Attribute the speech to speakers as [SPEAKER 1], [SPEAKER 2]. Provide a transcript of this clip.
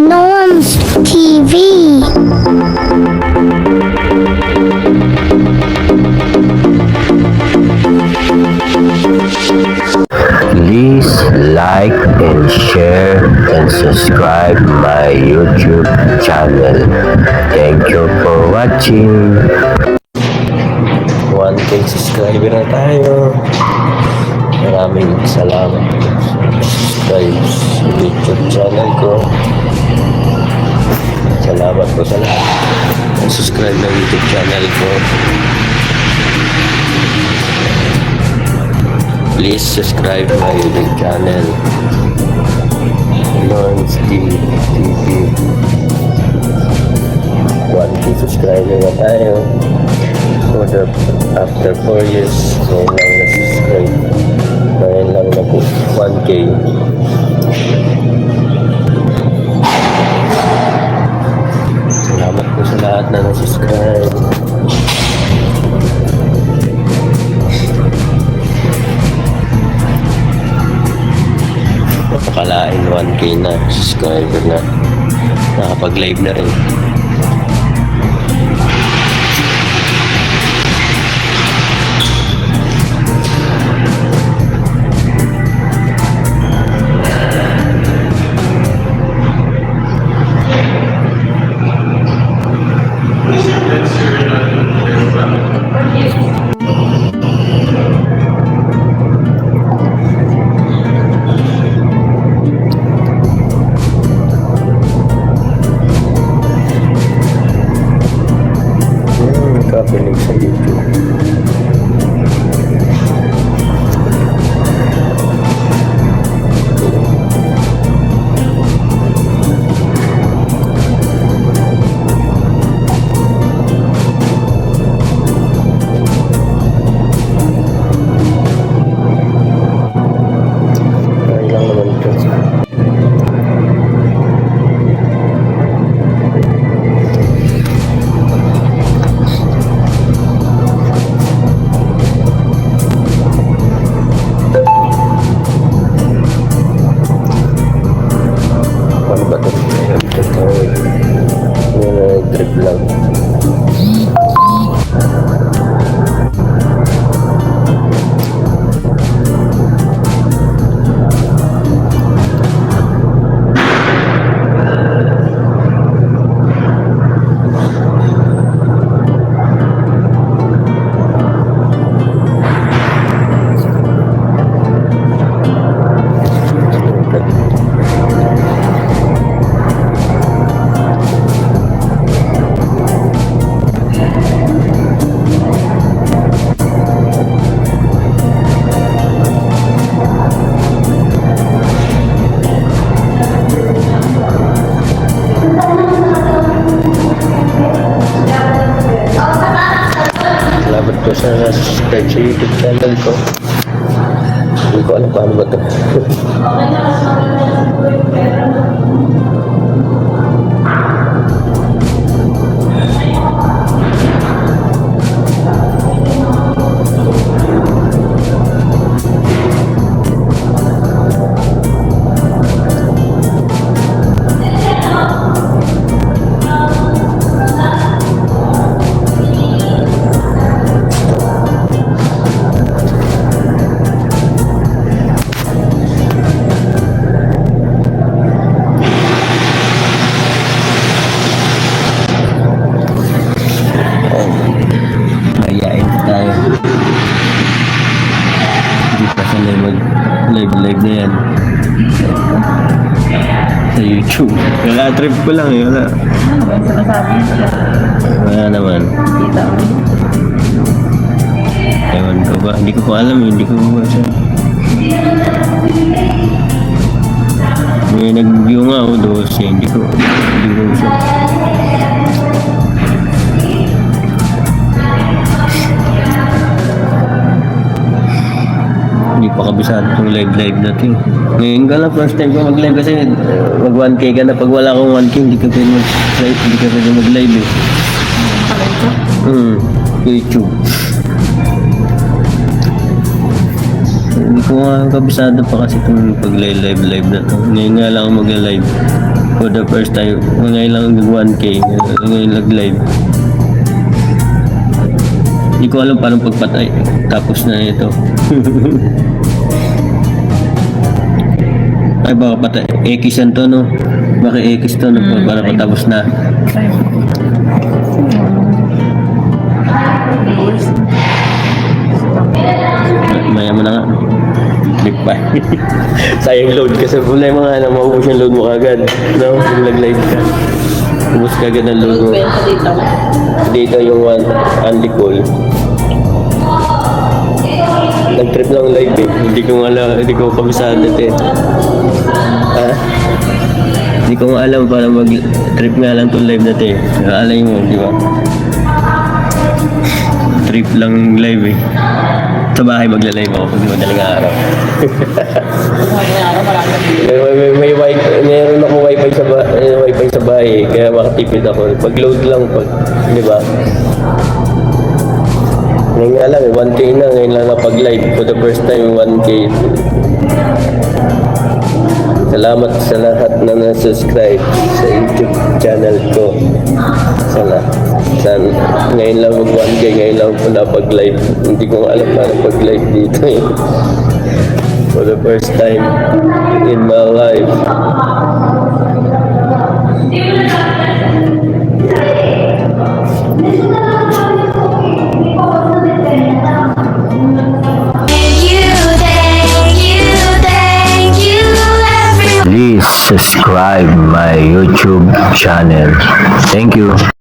[SPEAKER 1] Norms TV.
[SPEAKER 2] Please like and share and subscribe my YouTube channel. Thank you for watching. 1K subscriber na tayo. Maraming salamat sa subscribe sa YouTube channel ko. Salamat po sa lahat ng subscribe ng YouTube channel ko. Please subscribe my YouTube channel. Norms TV. 1K subscriber na tayo. After 4 years, ngayon lang na-subscribe. Ngayon lang na po 1K. Salamat po sa lahat na na-subscribe. Napakalain 1K na subscriber na. Nakapag-live na rin. Kapinig sa YouTube. Ay lang naman ito. Ano ba ito? Trip lang. Salamat po sa subscribe sa YouTube channel ko. Hindi ko alam paano ba ito. Mayayain tayo. Hindi pa sa live na yan sa YouTube. Wala, trip ko lang eh. Wala. Wala naman. Ewan ko ba? Hindi ko pa alam eh. Hindi ko ba siya. May nag-view nga ako doon siya. Hindi ko siya. Hindi pa kabisado itong live natin. Ngayon ka lang, first time ko mag-live kasi mag 1K ka na. Pag wala akong 1K, hindi ka pwede mag-live. Hindi ka pwede mag-live eh. YouTube. Hindi ko nga kabisado pa kasi itong pag-live na ito. Ngayon nga lang ako mag-live. For the first time, ngayon lang nag 1K, ngayon nag-live. Hindi ko alam paano pagpatay. Tapos na ito. Ay baka patay. X to no? Baka X to no? Para patapos na. Maya mo na nga. Click pa. Sayang load kasi wala yung mga maubos yung load mo kagad. No? Yung nag-live ka. Ubus kagad ang load mo. Dito yung Andy Cole. Nag-trip lang live eh. Hindi ko kabisado eh. Ha? Hindi ko nga alam para mag-trip nga lang itong live natin. Alay mo, di ba? Trip lang live eh. Sa bahay magla-live ako pag madaling araw. may wifi, meron ako wifi sa bahay eh, kaya makatipid ako. Pag-load lang di ba? Ngayon nga lang, 1K na, ngayon lang napag-live for the first time, 1K. Salamat sa lahat na na-subscribe sa YouTube channel ko. Ngayon lang mag 1K, ngayon lang po napag-live. Hindi ko alam paano pag-live dito eh. For the first time in my life.
[SPEAKER 3] Please subscribe my YouTube channel. Thank you.